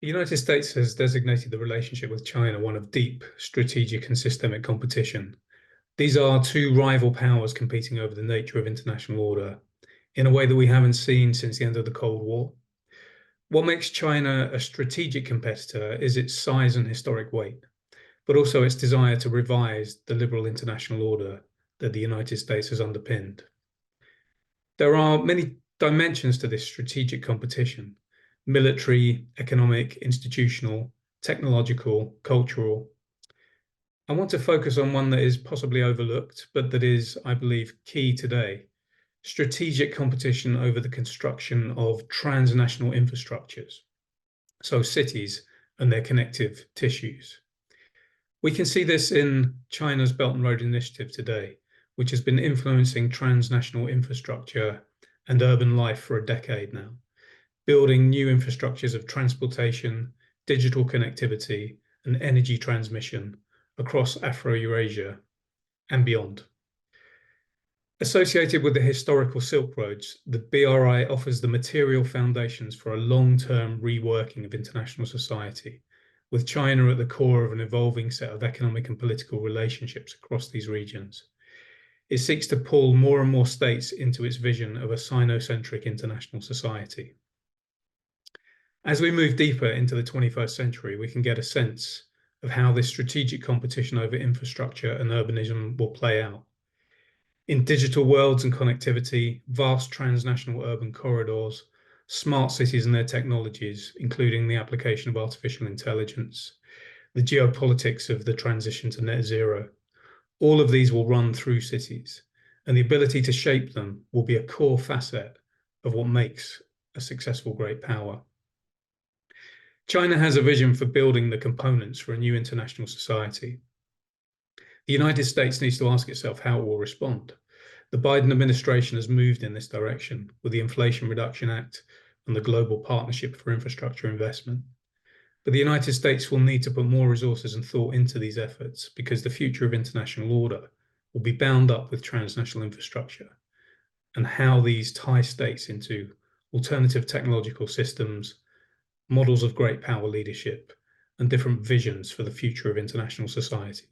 The United States has designated the relationship with China one of deep strategic and systemic competition. These are two rival powers competing over the nature of international order in a way that we haven't seen since the end of the Cold War. What makes China a strategic competitor is its size and historic weight, but also its desire to revise the liberal international order that the United States has underpinned. There are many dimensions to this strategic competition: military, economic, institutional, technological, cultural. I want to focus on one that is possibly overlooked, but that is, I believe, key today: strategic competition over the construction of transnational infrastructures, so cities and their connective tissues. We can see this in China's Belt and Road Initiative today, which has been influencing transnational infrastructure and urban life for a decade now, building new infrastructures of transportation, digital connectivity, and energy transmission across Afro-Eurasia and beyond. Associated with the historical Silk Roads, the BRI offers the material foundations for a long-term reworking of international society, with China at the core of an evolving set of economic and political relationships across these regions. It seeks to pull more and more states into its vision of a Sino-centric international society. As we move deeper into the 21st century, we can get a sense of how this strategic competition over infrastructure and urbanism will play out. In digital worlds and connectivity, vast transnational urban corridors, smart cities and their technologies, including the application of artificial intelligence, the geopolitics of the transition to net zero, all of these will run through cities, and the ability to shape them will be a core facet of what makes a successful great power. China has a vision for building the components for a new international society. The United States needs to ask itself how it will respond. The Biden administration has moved in this direction with the Inflation Reduction Act and the Global Partnership for Infrastructure Investment. But the United States will need to put more resources and thought into these efforts, because the future of international order will be bound up with transnational infrastructure and how these tie states into alternative technological systems, models of great power leadership, and different visions for the future of international society.